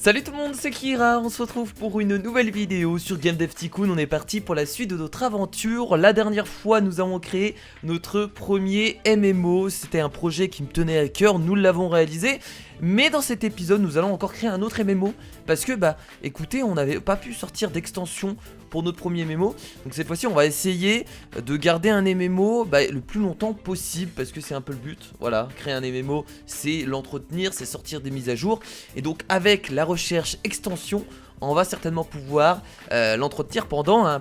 Salut tout le monde, c'est Kira, on se retrouve pour une nouvelle vidéo sur Game Dev Tycoon. On est parti pour la suite de notre aventure. La dernière fois, nous avons créé notre premier MMO. C'était un projet qui me tenait à cœur, nous l'avons réalisé. Mais dans cet épisode, nous allons encore créer un autre MMO. Parce que, écoutez, on n'avait pas pu sortir d'extension pour notre premier MMO. Donc cette fois-ci, on va essayer de garder un MMO le plus longtemps possible. Parce que c'est un peu le but. Voilà, créer un MMO, c'est l'entretenir, c'est sortir des mises à jour. Et donc avec la recherche extension, on va certainement pouvoir l'entretenir pendant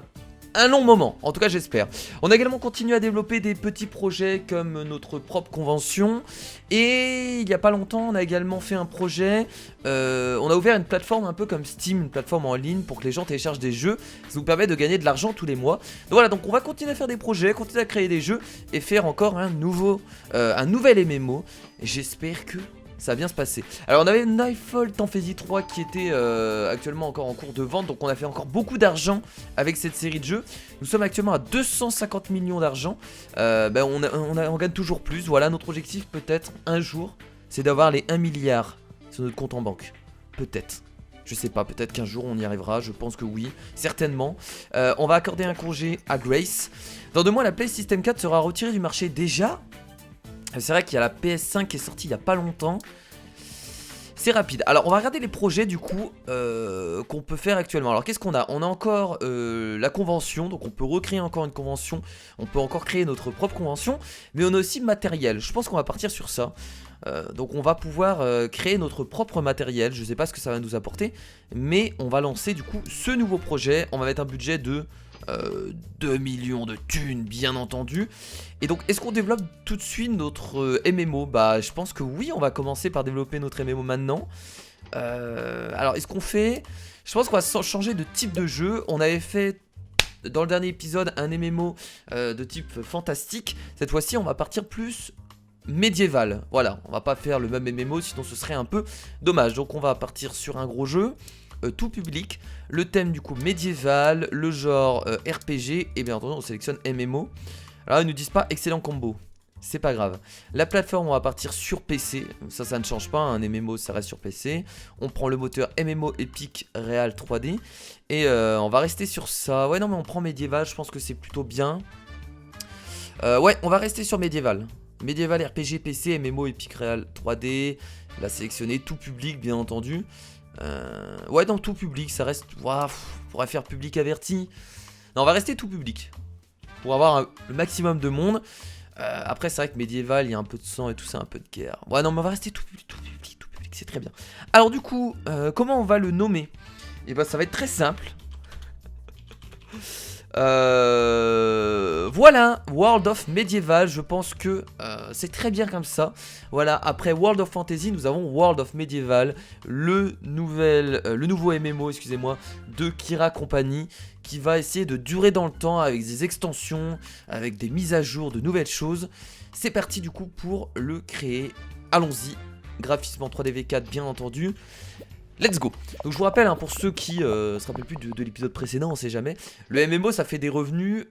un long moment, en tout cas j'espère. On a également continué à développer des petits projets comme notre propre convention. Et il n'y a pas longtemps on a également fait un projet, on a ouvert une plateforme un peu comme Steam, une plateforme en ligne pour que les gens téléchargent des jeux. Ça nous permet de gagner de l'argent tous les mois. Donc voilà, donc on va continuer à faire des projets, continuer à créer des jeux et faire encore un nouvel MMO. Et j'espère que ça va bien se passer. Alors on avait Nightfall Fantasy 3 qui était actuellement encore en cours de vente. Donc on a fait encore beaucoup d'argent avec cette série de jeux. Nous sommes actuellement à 250 millions d'argent. On gagne toujours plus. Voilà, notre objectif peut-être un jour, c'est d'avoir les 1 milliard sur notre compte en banque. Peut-être. Je sais pas, peut-être qu'un jour on y arrivera, je pense que oui, certainement. On va accorder un congé à Grace. Dans 2 mois, la Play System 4 sera retirée du marché déjà. C'est vrai qu'il y a la PS5 qui est sortie il y a pas longtemps. C'est rapide. Alors on va regarder les projets du coup qu'on peut faire actuellement. Alors qu'est-ce qu'on a? On a encore la convention. Donc on peut recréer encore une convention. On peut encore créer notre propre convention. Mais on a aussi le matériel. Je pense qu'on va partir sur ça. Donc on va pouvoir créer notre propre matériel. Je sais pas ce que ça va nous apporter. Mais on va lancer du coup ce nouveau projet. On va mettre un budget de 2 millions de thunes bien entendu. Et donc est-ce qu'on développe tout de suite notre MMO? Je pense que oui, on va commencer par développer notre MMO maintenant. Alors est-ce qu'on fait... Je pense qu'on va changer de type de jeu. On avait fait dans le dernier épisode un MMO de type fantastique. Cette fois-ci on va partir plus médiéval. Voilà, on va pas faire le même MMO sinon ce serait un peu dommage. Donc on va partir sur un gros jeu tout public, le thème du coup médiéval, le genre RPG, et bien entendu on sélectionne MMO. Alors ils nous disent pas excellent combo, c'est pas grave. La plateforme on va partir sur PC, ça ne change pas, un MMO ça reste sur PC. On prend le moteur MMO Epic Real 3D et on va rester sur ça. Ouais non mais on prend médiéval, je pense que c'est plutôt bien. Ouais on va rester sur médiéval. Médiéval RPG PC MMO Epic Real 3D, la sélectionner tout public bien entendu. Ouais dans tout public ça reste, on pourrait faire public averti. Non on va rester tout public pour avoir le maximum de monde. Après c'est vrai que médiéval il y a un peu de sang et tout ça, un peu de guerre. Ouais non mais on va rester tout public, c'est très bien. Alors du coup comment on va le nommer? Et ça va être très simple. Voilà, World of Medieval, je pense que c'est très bien comme ça. Voilà, après World of Fantasy, nous avons World of Medieval, le nouveau MMO, excusez-moi, de Kira Company, qui va essayer de durer dans le temps avec des extensions, avec des mises à jour, de nouvelles choses. C'est parti du coup pour le créer. Allons-y, graphisme en 3DV4 bien entendu. Let's go. Donc je vous rappelle pour ceux qui se rappellent plus de l'épisode précédent, on sait jamais. Le MMO ça fait des revenus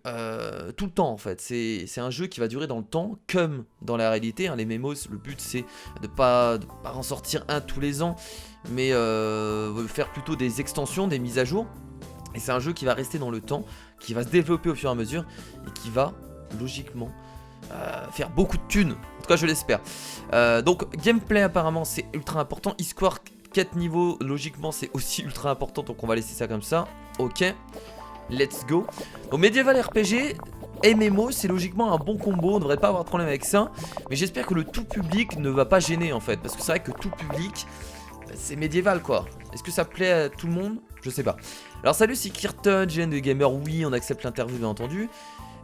tout le temps en fait. C'est un jeu qui va durer dans le temps comme dans la réalité. Les MMO le but c'est de pas en sortir un tous les ans, mais faire plutôt des extensions, des mises à jour. Et c'est un jeu qui va rester dans le temps, qui va se développer au fur et à mesure et qui va logiquement faire beaucoup de thunes. En tout cas je l'espère. Donc gameplay apparemment c'est ultra important. Histoire 4 niveaux, logiquement c'est aussi ultra important, donc on va laisser ça comme ça. Ok, let's go. Donc médiéval RPG, MMO, c'est logiquement un bon combo, on devrait pas avoir de problème avec ça. Mais j'espère que le tout public ne va pas gêner en fait, parce que c'est vrai que tout public, c'est médiéval quoi. Est-ce que ça plaît à tout le monde? Je sais pas. Alors salut, c'est Kirton, GN de Gamer, oui on accepte l'interview bien entendu.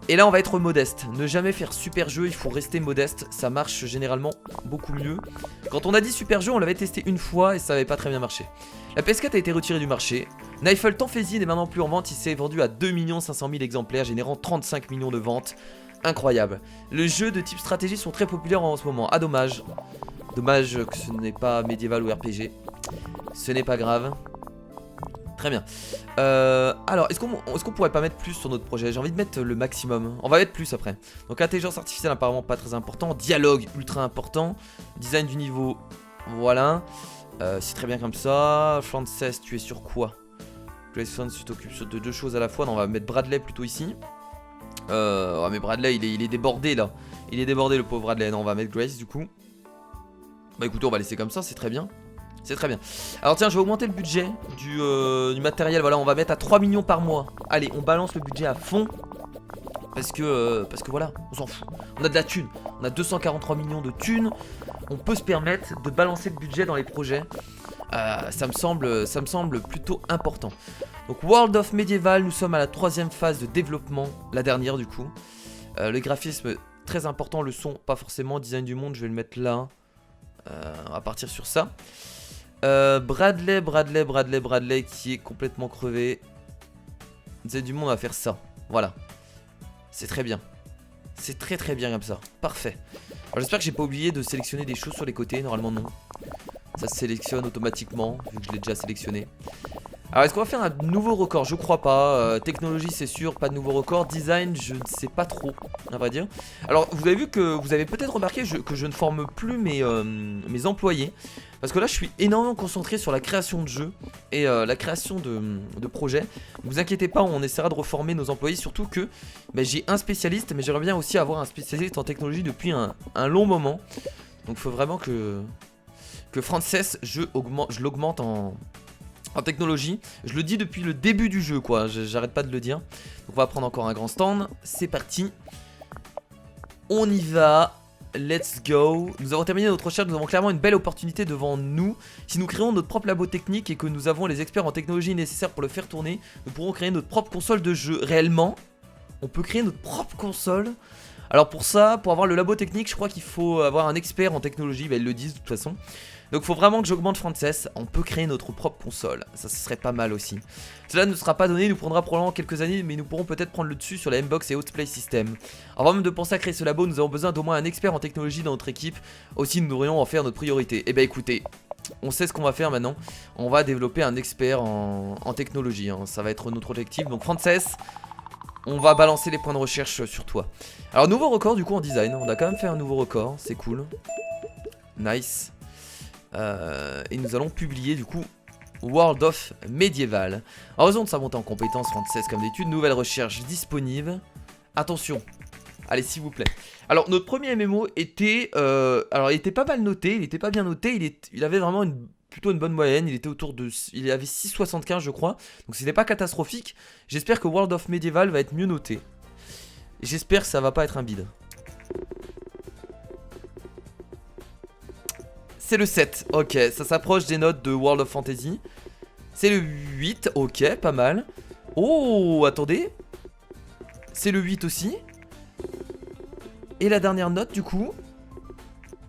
Et là on va être modeste, ne jamais faire super jeu, il faut rester modeste, ça marche généralement beaucoup mieux. Quand on a dit super jeu, on l'avait testé une fois et ça n'avait pas très bien marché. La PS4 a été retirée du marché, Nightfall Fantasy n'est maintenant plus en vente, il s'est vendu à 2 500 000 exemplaires, générant 35 millions de ventes. Incroyable. Les jeux de type stratégie sont très populaires en ce moment, dommage. Dommage que ce n'est pas médiéval ou RPG, ce n'est pas grave. Très bien. Alors, est-ce qu'on pourrait pas mettre plus sur notre projet? J'ai envie de mettre le maximum. On va mettre plus après. Donc, intelligence artificielle apparemment pas très important. Dialogue ultra important. Design du niveau, voilà. C'est très bien comme ça. Frances, tu es sur quoi? Grayson, tu t'occupes de deux choses à la fois. Non, on va mettre Bradley plutôt ici. Ouais, mais Bradley, il est débordé là. Il est débordé le pauvre Bradley. Non, on va mettre Grace du coup. Bah écoutez, on va laisser comme ça, c'est très bien. C'est très bien. Alors tiens, je vais augmenter le budget du matériel. Voilà, on va mettre à 3 millions par mois. Allez, on balance le budget à fond. Parce que voilà, on s'en fout. On a de la thune. On a 243 millions de thunes. On peut se permettre de balancer le budget dans les projets. Ça me semble plutôt important. Donc World of Medieval, nous sommes à la 3e phase de développement. La dernière du coup. Le graphisme, très important. Le son, pas forcément. Design du monde, je vais le mettre là. On va partir sur ça. Bradley qui est complètement crevé. Design du monde, on va faire ça. Voilà. C'est très bien. C'est très bien comme ça. Parfait. Alors j'espère que j'ai pas oublié de sélectionner des choses sur les côtés. Normalement non. Ça se sélectionne automatiquement vu que je l'ai déjà sélectionné. Alors est-ce qu'on va faire un nouveau record? Je crois pas. Technologie c'est sûr, pas de nouveau record. Design je ne sais pas trop, à vrai dire. Alors vous avez vu que vous avez peut-être remarqué que je ne forme plus mes employés. Parce que là je suis énormément concentré sur la création de jeux et la création de projets. Ne vous inquiétez pas, on essaiera de reformer nos employés. Surtout que j'ai un spécialiste, mais j'aimerais bien aussi avoir un spécialiste en technologie depuis un long moment. Donc il faut vraiment que Frances, je l'augmente en technologie. Je le dis depuis le début du jeu quoi, j'arrête pas de le dire. Donc on va prendre encore un grand stand. C'est parti. On y va. Let's go. Nous avons terminé notre recherche, nous avons clairement une belle opportunité devant nous. Si nous créons notre propre labo technique et que nous avons les experts en technologie nécessaires pour le faire tourner, nous pourrons créer notre propre console de jeu. Réellement, on peut créer notre propre console. Alors pour ça, pour avoir le labo technique, je crois qu'il faut avoir un expert en technologie, ils le disent de toute façon. Donc il faut vraiment que j'augmente Frances. On peut créer notre propre console, ça ce serait pas mal aussi. Cela ne sera pas donné, il nous prendra probablement quelques années, mais nous pourrons peut-être prendre le dessus sur la M-Box et Outplay System. Avant même de penser à créer ce labo, nous avons besoin d'au moins un expert en technologie dans notre équipe. Aussi nous devrions en faire notre priorité. Et bah écoutez, on sait ce qu'on va faire maintenant. On va développer un expert en technologie, hein. Ça va être notre objectif. Donc Frances, on va balancer les points de recherche sur toi. Alors nouveau record du coup en design, on a quand même fait un nouveau record, c'est cool. Nice. Et nous allons publier du coup World of Medieval. En raison de sa montée en compétences, Frances comme d'habitude, nouvelle recherche disponible. Attention, allez s'il vous plaît. Alors notre premier MMO était, alors il était pas mal noté, il était pas bien noté, il avait vraiment plutôt une bonne moyenne, il était autour de, il avait 6,75 je crois, donc c'était pas catastrophique. J'espère que World of Medieval va être mieux noté. J'espère que ça va pas être un bide. C'est le 7, ok, ça s'approche des notes de World of Fantasy. C'est le 8, ok, pas mal. Oh, attendez. C'est le 8 aussi. Et la dernière note du coup,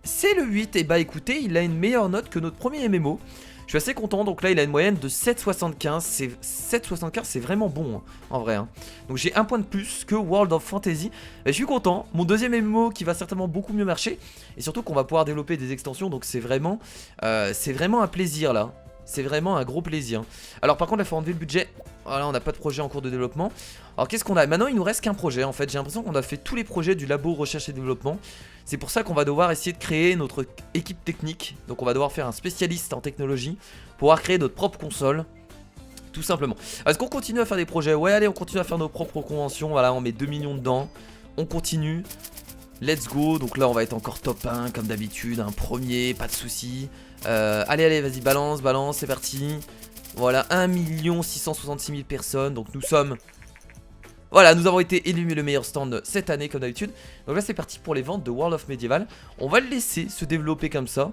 c'est le 8, et bah écoutez, il a une meilleure note que notre premier MMO. Je suis assez content, donc là il a une moyenne de 7,75. 7,75 c'est vraiment bon hein, en vrai hein. Donc j'ai un point de plus que World of Fantasy. Je suis content, mon deuxième MMO qui va certainement beaucoup mieux marcher. Et surtout qu'on va pouvoir développer des extensions, donc c'est vraiment un plaisir là. C'est vraiment un gros plaisir. Alors par contre il faut enlever le budget. Voilà, on n'a pas de projet en cours de développement. Alors qu'est-ce qu'on a? Maintenant il nous reste qu'un projet en fait. J'ai l'impression qu'on a fait tous les projets du labo recherche et développement. C'est pour ça qu'on va devoir essayer de créer notre équipe technique. Donc on va devoir faire un spécialiste en technologie pour pouvoir créer notre propre console. Tout simplement. Est-ce qu'on continue à faire des projets? Ouais, allez, on continue à faire nos propres conventions. Voilà, on met 2 millions dedans. On continue. Let's go. Donc là on va être encore top 1 comme d'habitude. Un premier, pas de soucis. Allez, vas-y, balance, c'est parti. Voilà, 1 666 000 personnes. Donc nous sommes... Voilà, nous avons été élus le meilleur stand cette année comme d'habitude. Donc là c'est parti pour les ventes de World of Medieval. On va le laisser se développer comme ça.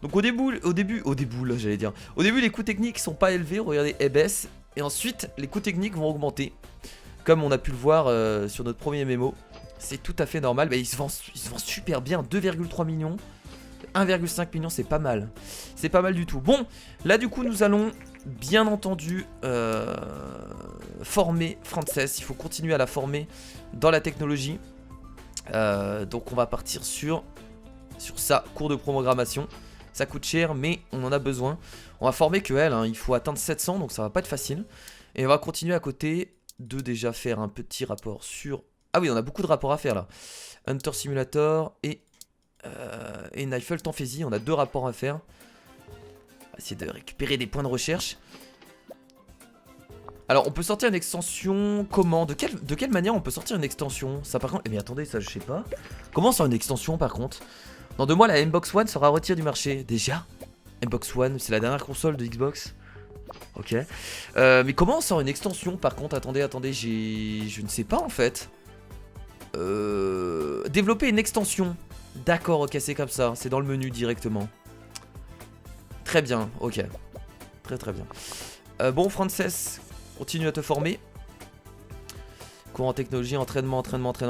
Donc au début là j'allais dire. Au début les coûts techniques sont pas élevés, regardez, ils baissent. Et ensuite les coûts techniques vont augmenter. Comme on a pu le voir sur notre premier MMO. C'est tout à fait normal, il se vend super bien, 2,3 millions. 1,5 million, c'est pas mal. C'est pas mal du tout. Bon, là du coup nous allons bien entendu former Frances. Il faut continuer à la former dans la technologie. Donc on va partir sur ça, cours de programmation. Ça coûte cher mais on en a besoin. On va former que elle, hein. Il faut atteindre 700 donc ça va pas être facile. Et on va continuer à côté de déjà faire un petit rapport sur... Ah oui, on a beaucoup de rapports à faire là. Hunter Simulator et Nightfall Fantasy, on a 2 rapports à faire. Essayer de récupérer des points de recherche. Alors on peut sortir une extension comment? De quelle manière on peut sortir une extension? Ça par contre... Eh mais attendez, ça je sais pas. Comment sort une extension par contre? Dans 2 mois la Xbox One sera retirée du marché. Déjà? Xbox One, c'est la dernière console de Xbox. Ok. Mais comment on sort une extension par contre? Attendez, je ne sais pas en fait. Développer une extension. D'accord, ok, c'est comme ça. C'est dans le menu directement. Très bien, ok. Très bien. Bon, Frances, continue à te former. Cours en technologie, entraînement.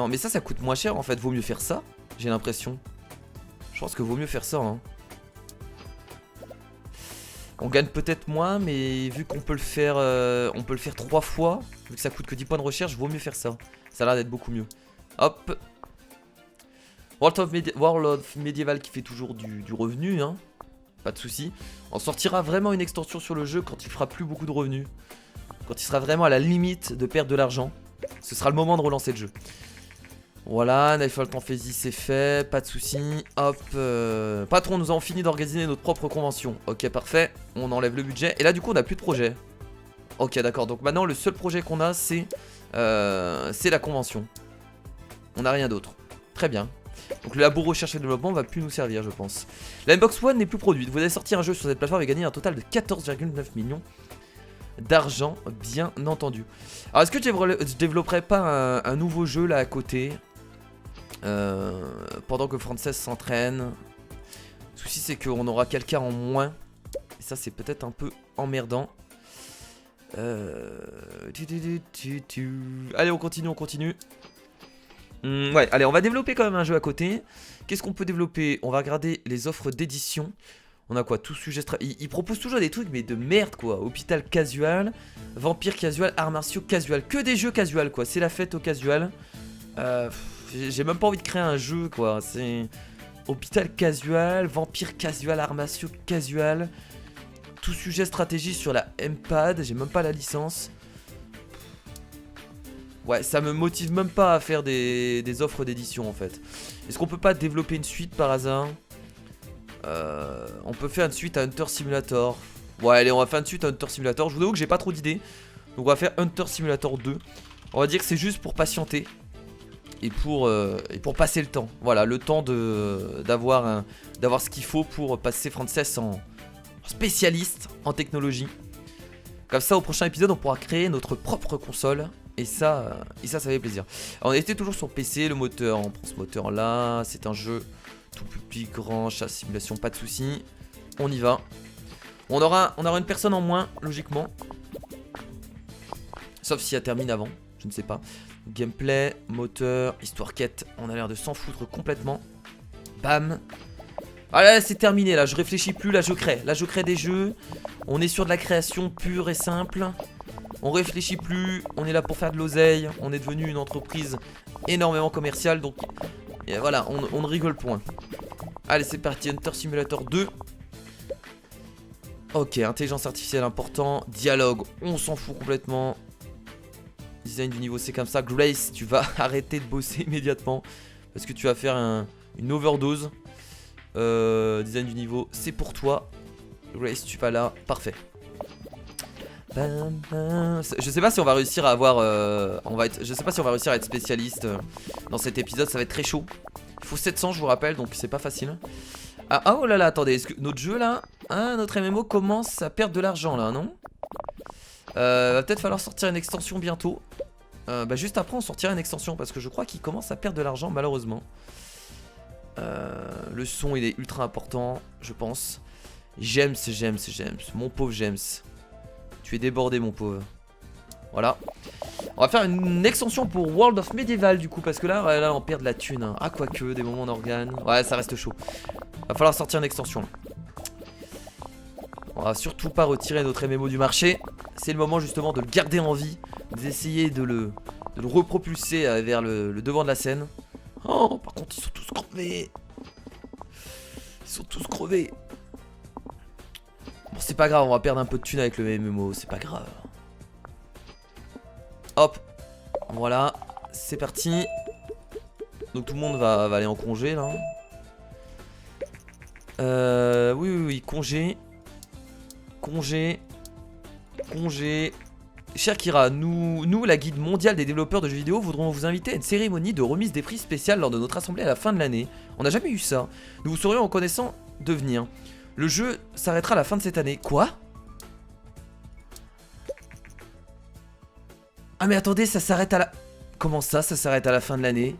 Mais ça coûte moins cher en fait. Vaut mieux faire ça, j'ai l'impression. Je pense que vaut mieux faire ça. Hein. On gagne peut-être moins, mais vu qu'on peut le faire 3 fois, vu que ça coûte que 10 points de recherche, vaut mieux faire ça. Ça a l'air d'être beaucoup mieux. Hop. World of Medieval qui fait toujours du revenu, hein. Pas de soucis. On sortira vraiment une extension sur le jeu quand il fera plus beaucoup de revenus. Quand il sera vraiment à la limite de perdre de l'argent. Ce sera le moment de relancer le jeu. Voilà, Nightfall Fantasy c'est fait, pas de soucis. Hop, patron, nous avons fini d'organiser notre propre convention. Ok, parfait, on enlève le budget. Et là du coup on n'a plus de projet. Ok, d'accord, donc maintenant le seul projet qu'on a c'est la convention. On n'a rien d'autre. Très bien. Donc le labo recherche et développement va plus nous servir je pense. La Xbox One n'est plus produite. Vous avez sorti un jeu sur cette plateforme et gagné un total de 14,9 millions d'argent, bien entendu. Alors est-ce que je développerai pas un nouveau jeu là à côté pendant que Frances s'entraîne? Le souci c'est qu'on aura quelqu'un en moins. Et ça c'est peut-être un peu emmerdant. Allez on continue. Ouais, allez, on va développer quand même un jeu à côté. Qu'est-ce qu'on peut développer? On va regarder les offres d'édition. On a quoi? Tout sujet... Il propose toujours des trucs, mais de merde, quoi. Hôpital casual, vampire casual, arts martiaux casual. Que des jeux casual, quoi. C'est la fête au casual. J'ai même pas envie de créer un jeu, quoi. C'est... Hôpital casual, vampire casual, arts martiaux casual. Tout sujet stratégie sur la M-Pad. J'ai même pas la licence. Ouais, ça me motive même pas à faire des offres d'édition en fait. Est-ce qu'on peut pas développer une suite par hasard? On peut faire une suite à Hunter Simulator. Ouais, allez, on va faire une suite à Hunter Simulator. Je vous avoue que j'ai pas trop d'idées. Donc on va faire Hunter Simulator 2. On va dire que c'est juste pour patienter. Et pour passer le temps. Voilà, le temps d'avoir ce qu'il faut pour passer Frances en spécialiste en technologie. Comme ça, au prochain épisode, on pourra créer notre propre console. Et ça fait plaisir. Alors, on était toujours sur PC, le moteur, on prend ce moteur là, c'est un jeu tout public, grand, chat, simulation, pas de soucis. On y va. On aura une personne en moins, logiquement. Sauf si elle termine avant, je ne sais pas. Gameplay, moteur, histoire quête, on a l'air de s'en foutre complètement. Bam. Ah là, c'est terminé, là, je réfléchis plus, là je crée des jeux. On est sur de la création pure et simple. On réfléchit plus, on est là pour faire de l'oseille. On est devenu une entreprise énormément commerciale. Donc et voilà, on ne rigole point. Allez c'est parti, Hunter Simulator 2. Ok, intelligence artificielle important. Dialogue, on s'en fout complètement. Design du niveau c'est comme ça. Grace, tu vas arrêter de bosser immédiatement. Parce que tu vas faire une overdose. Design du niveau c'est pour toi. Grace tu vas là, parfait. Je sais pas si on va réussir à avoir je sais pas si on va réussir à être spécialiste dans cet épisode, ça va être très chaud. Il faut 700 je vous rappelle, donc c'est pas facile. Ah oh là là, attendez, est-ce que notre jeu là, hein, notre MMO commence à perdre de l'argent là, non? Va peut-être falloir sortir une extension bientôt. Bah juste après on sortira une extension parce que je crois qu'il commence à perdre de l'argent malheureusement. Le son il est ultra important, je pense. James, mon pauvre James. Tu es débordé mon pauvre. Voilà. On va faire une extension pour World of Medieval du coup. Parce que là on perd de la thune hein. Ah quoique des moments on en regagne. Ouais ça reste chaud. Va falloir sortir une extension. On va surtout pas retirer notre MMO du marché. C'est le moment justement de le garder en vie. D'essayer de le repropulser vers le devant de la scène. Oh par contre ils sont tous crevés. Ils sont tous crevés. Bon c'est pas grave, on va perdre un peu de thune avec le MMO, c'est pas grave. Hop, voilà, c'est parti. Donc tout le monde va aller en congé là. Oui, congé. Congé. Congé. Cher Kira, nous, la guide mondiale des développeurs de jeux vidéo, voudrons vous inviter à une cérémonie de remise des prix spéciale lors de notre assemblée à la fin de l'année. On n'a jamais eu ça. Nous vous serions reconnaissants de venir. Le jeu s'arrêtera à la fin de cette année. Quoi? Ah mais attendez, ça s'arrête à la... Comment ça s'arrête à la fin de l'année?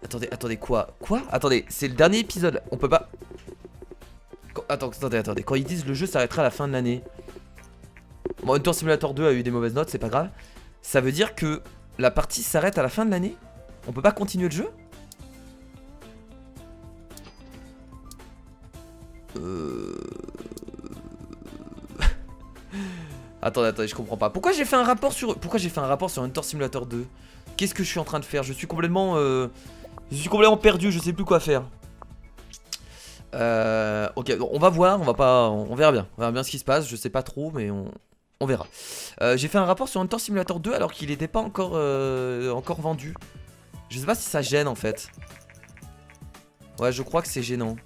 Attendez, quoi? Quoi? Attendez, c'est le dernier épisode. On peut pas... Attendez. Quand ils disent le jeu s'arrêtera à la fin de l'année... Bon, Hunter Simulator 2 a eu des mauvaises notes, c'est pas grave. Ça veut dire que la partie s'arrête à la fin de l'année? On peut pas continuer le jeu? Attendez, je comprends pas. Pourquoi j'ai fait un rapport sur Hunter Simulator 2? Qu'est-ce que je suis en train de faire? Je suis complètement perdu, je sais plus quoi faire. Ok, on va voir, on verra bien. On verra bien ce qui se passe, je sais pas trop, mais on verra. J'ai fait un rapport sur Hunter Simulator 2 alors qu'il n'était pas encore vendu. Je sais pas si ça gêne en fait. Ouais, je crois que c'est gênant.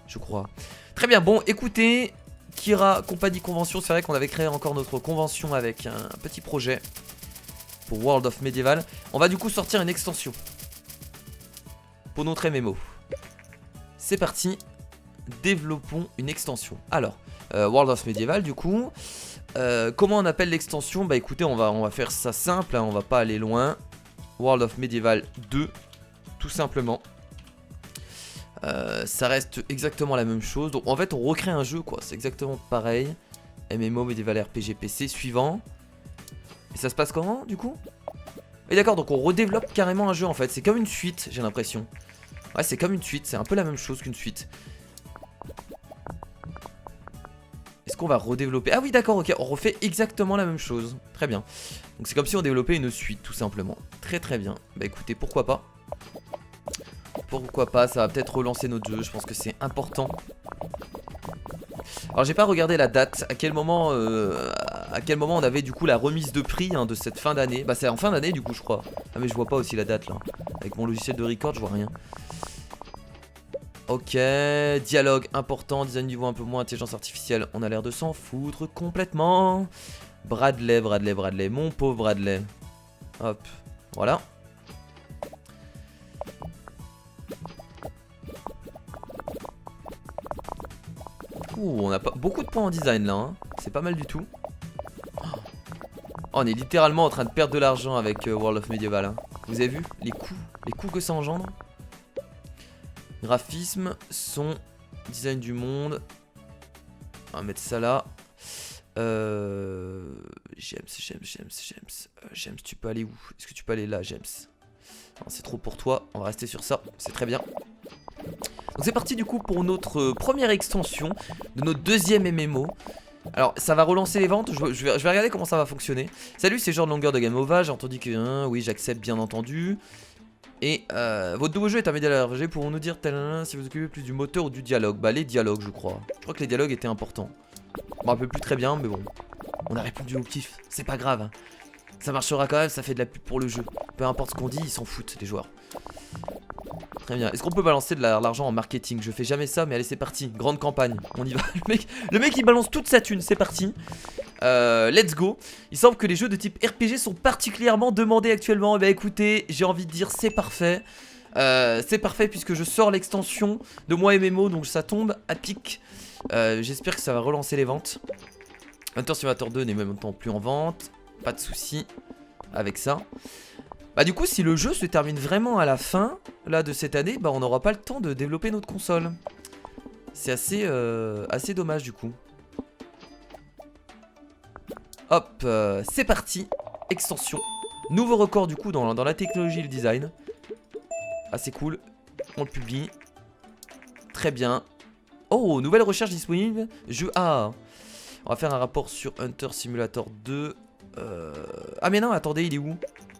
Je crois. Très bien, bon, écoutez, Kira, compagnie convention, c'est vrai qu'on avait créé encore notre convention avec un petit projet pour World of Medieval. On va du coup sortir une extension pour notre MMO. C'est parti, développons une extension. Alors, World of Medieval du coup, comment on appelle l'extension? Bah écoutez, on va faire ça simple, hein, on va pas aller loin. World of Medieval 2, tout simplement. Ça reste exactement la même chose. Donc en fait on recrée un jeu quoi, c'est exactement pareil. MMO, Medieval RPG PC, suivant. Et ça se passe comment du coup? Et d'accord, donc on redéveloppe carrément un jeu en fait. C'est comme une suite, j'ai l'impression. Ouais, c'est comme une suite, c'est un peu la même chose qu'une suite. Est-ce qu'on va redévelopper? Ah oui d'accord, ok, on refait exactement la même chose. Très bien. Donc c'est comme si on développait une suite tout simplement. Très bien. Bah écoutez, pourquoi pas. Pourquoi pas, ça va peut-être relancer notre jeu, je pense que c'est important. Alors j'ai pas regardé la date, à quel moment on avait du coup la remise de prix hein, de cette fin d'année. Bah c'est en fin d'année du coup je crois. Ah mais je vois pas aussi la date là. Avec mon logiciel de record je vois rien. Ok, dialogue important, design niveau un peu moins, intelligence artificielle, on a l'air de s'en foutre complètement. Bradley, mon pauvre Bradley. Hop, voilà. Ouh, on a pas beaucoup de points en design là, hein. C'est pas mal du tout. Oh, on est littéralement en train de perdre de l'argent avec World of Medieval. Hein. Vous avez vu les coûts que ça engendre? Graphisme, son, design du monde. On va mettre ça là. James, tu peux aller où? Est-ce que tu peux aller là, James? C'est trop pour toi, on va rester sur ça, c'est très bien. Donc c'est parti du coup pour notre première extension de notre deuxième MMO. Alors ça va relancer les ventes, je vais regarder comment ça va fonctionner. Salut, c'est genre de longueur de game over, j'ai entendu que... oui, j'accepte bien entendu. Et votre nouveau jeu est un média RPG, pouvons nous dire si vous occupez plus du moteur ou du dialogue? Bah les dialogues je crois. Je crois que les dialogues étaient importants. Je me rappelle plus très bien mais bon. On a répondu au kiff, c'est pas grave. Hein. Ça marchera quand même, ça fait de la pub pour le jeu. Peu importe ce qu'on dit, ils s'en foutent les joueurs. Très bien. Est-ce qu'on peut balancer de l'argent en marketing? Je fais jamais ça, mais allez, c'est parti. Grande campagne. On y va. Le mec il balance toute sa thune. C'est parti. Let's go. Il semble que les jeux de type RPG sont particulièrement demandés actuellement. Et bah écoutez, j'ai envie de dire c'est parfait. C'est parfait puisque je sors l'extension de moi MMO, donc ça tombe à pic. J'espère que ça va relancer les ventes. Hunter Simulator 2 n'est même temps plus en vente. Pas de soucis avec ça. Bah du coup si le jeu se termine vraiment à la fin là de cette année, bah on n'aura pas le temps de développer notre console. C'est assez dommage du coup. Hop, c'est parti. Extension. Nouveau record du coup dans la technologie et le design. Assez cool. On le publie. Très bien. Oh, nouvelle recherche disponible. Jeu A. On va faire un rapport sur Hunter Simulator 2. Ah mais non, attendez, il est où?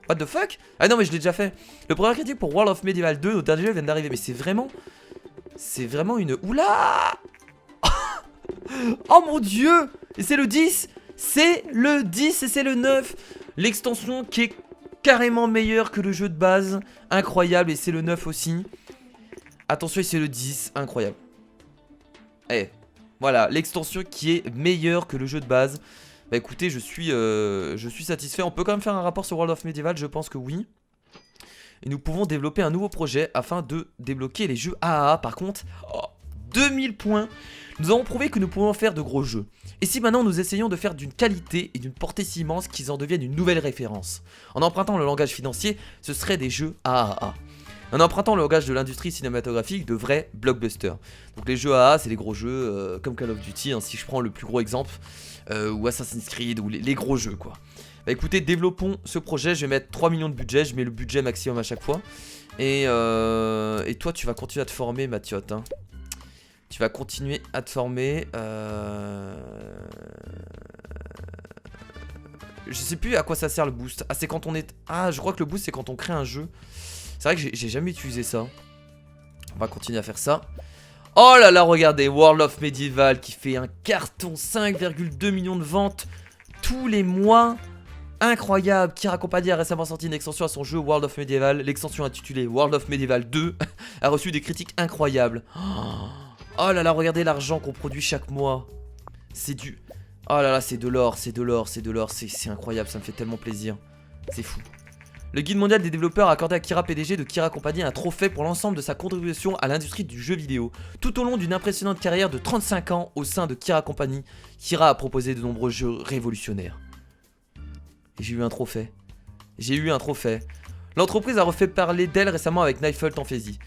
What the fuck? Ah non mais je l'ai déjà fait. Le premier critique pour World of Medieval 2, notre dernier jeu vient d'arriver. Mais c'est vraiment une... Oula. Oh mon dieu. Et c'est le 10. C'est le 10 et c'est le 9. L'extension qui est carrément meilleure que le jeu de base. Incroyable, et c'est le 9 aussi. Attention, c'est le 10, incroyable. Eh, Voilà, l'extension qui est meilleure que le jeu de base. Bah écoutez, je suis satisfait. On peut quand même faire un rapport sur World of Medieval, je pense que oui. Et nous pouvons développer un nouveau projet afin de débloquer les jeux AAA. Par contre, 2000 points. Nous avons prouvé que nous pouvons faire de gros jeux. Et si maintenant nous essayons de faire d'une qualité et d'une portée si immense qu'ils en deviennent une nouvelle référence. En empruntant le langage financier, ce serait des jeux AAA. En empruntant le langage de l'industrie cinématographique, de vrais blockbusters. Donc les jeux AAA, c'est les gros jeux comme Call of Duty, hein, si je prends le plus gros exemple, ou Assassin's Creed, ou les gros jeux quoi. Bah écoutez, développons ce projet, je vais mettre 3 millions de budget, je mets le budget maximum à chaque fois. Et toi tu vas continuer à te former Mathiote, hein. Tu vas continuer à te former. Je sais plus à quoi ça sert le boost. Ah c'est quand on est... Ah je crois que le boost c'est quand on crée un jeu. C'est vrai que j'ai jamais utilisé ça. On va continuer à faire ça. Oh là là, regardez, World of Medieval qui fait un carton, 5,2 millions de ventes tous les mois. Incroyable. Kira Company a récemment sorti une extension à son jeu World of Medieval. L'extension intitulée World of Medieval 2 a reçu des critiques incroyables. Oh là là, regardez l'argent qu'on produit chaque mois. C'est du... Oh là là, c'est de l'or, c'est de l'or, c'est de l'or. C'est incroyable, ça me fait tellement plaisir. C'est fou. Le guide mondial des développeurs a accordé à Kira PDG de Kira Company un trophée pour l'ensemble de sa contribution à l'industrie du jeu vidéo. Tout au long d'une impressionnante carrière de 35 ans au sein de Kira Company, Kira a proposé de nombreux jeux révolutionnaires. Et j'ai eu un trophée. J'ai eu un trophée. L'entreprise a refait parler d'elle récemment avec Nightfall Fantasy.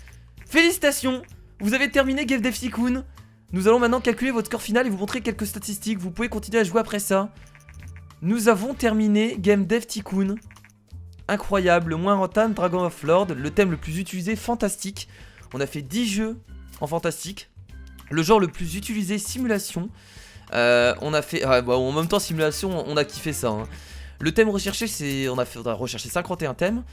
Félicitations! Vous avez terminé Game Dev Tycoon. Nous allons maintenant calculer votre score final et vous montrer quelques statistiques. Vous pouvez continuer à jouer après ça. Nous avons terminé Game Dev Tycoon. Incroyable, le moins rentable, Dragon of Lord, le thème le plus utilisé, fantastique. On a fait 10 jeux en fantastique. Le genre le plus utilisé, simulation. On a fait... en même temps, simulation, on a kiffé ça. Hein. Le thème recherché, c'est... On a recherché 51 thèmes.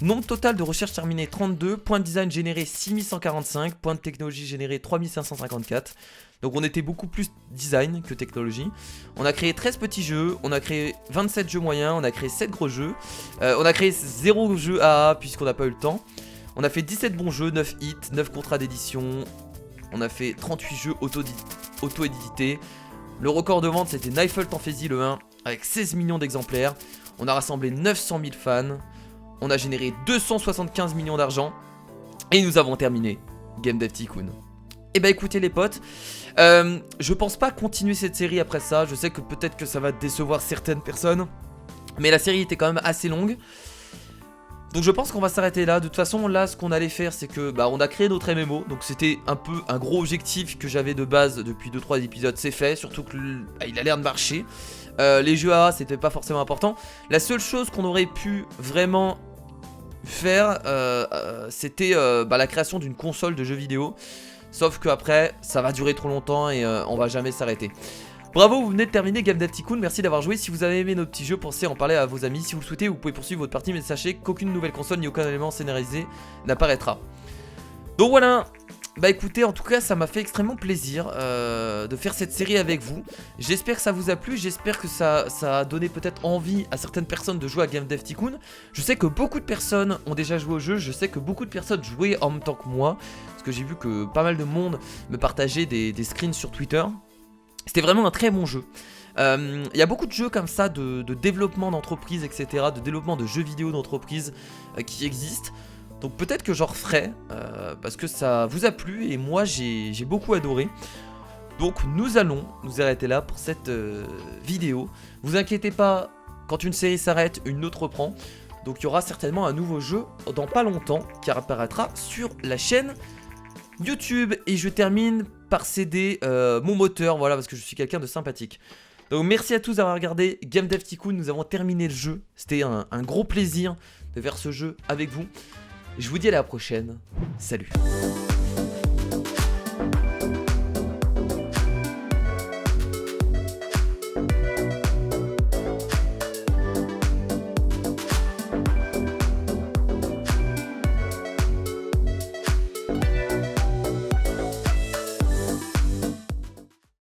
Nombre total de recherches terminées, 32. Points de design générés, 6145. Points de technologie générés, 3554. Donc on était beaucoup plus design que technologie. On a créé 13 petits jeux, on a créé 27 jeux moyens, on a créé 7 gros jeux. On a créé 0 jeux AA puisqu'on n'a pas eu le temps. On a fait 17 bons jeux, 9 hits, 9 contrats d'édition. On a fait 38 jeux auto-édités. Le record de vente c'était Nightfall Fantasy le 1 avec 16 millions d'exemplaires. On a rassemblé 900 000 fans. On a généré 275 millions d'argent. Et nous avons terminé Game Dev Tycoon. Et bah écoutez les potes, je pense pas continuer cette série après ça. Je sais que peut-être que ça va décevoir certaines personnes, mais la série était quand même assez longue. Donc je pense qu'on va s'arrêter là. De toute façon là ce qu'on allait faire c'est que on a créé notre MMO. Donc c'était un peu un gros objectif que j'avais de base depuis 2-3 épisodes. C'est fait, surtout qu'il a l'air de marcher. Les jeux AA c'était pas forcément important. La seule chose qu'on aurait pu vraiment faire c'était la création d'une console de jeux vidéo. Sauf que après ça va durer trop longtemps et on va jamais s'arrêter. Bravo, vous venez de terminer Game Dev Tycoon, merci d'avoir joué. Si vous avez aimé nos petits jeux, pensez à en parler à vos amis. Si vous le souhaitez, vous pouvez poursuivre votre partie, mais sachez qu'aucune nouvelle console ni aucun élément scénarisé n'apparaîtra. Donc voilà. Bah écoutez, en tout cas ça m'a fait extrêmement plaisir de faire cette série avec vous. J'espère que ça vous a plu, j'espère que ça a donné peut-être envie à certaines personnes de jouer à Game Dev Tycoon. Je sais que beaucoup de personnes ont déjà joué au jeu, je sais que beaucoup de personnes jouaient en même temps que moi. Parce que j'ai vu que pas mal de monde me partageait des screens sur Twitter. C'était vraiment un très bon jeu. Il y a beaucoup de jeux comme ça de développement d'entreprise, etc. De développement de jeux vidéo d'entreprise qui existent. Donc peut-être que j'en referai parce que ça vous a plu et moi j'ai beaucoup adoré. Donc nous allons nous arrêter là pour cette vidéo. Vous inquiétez pas, quand une série s'arrête, une autre reprend. Donc il y aura certainement un nouveau jeu dans pas longtemps qui apparaîtra sur la chaîne YouTube. Et je termine par céder mon moteur, voilà, parce que je suis quelqu'un de sympathique. Donc merci à tous d'avoir regardé Game Dev Tycoon, nous avons terminé le jeu. C'était un gros plaisir de faire ce jeu avec vous. Je vous dis à la prochaine, salut.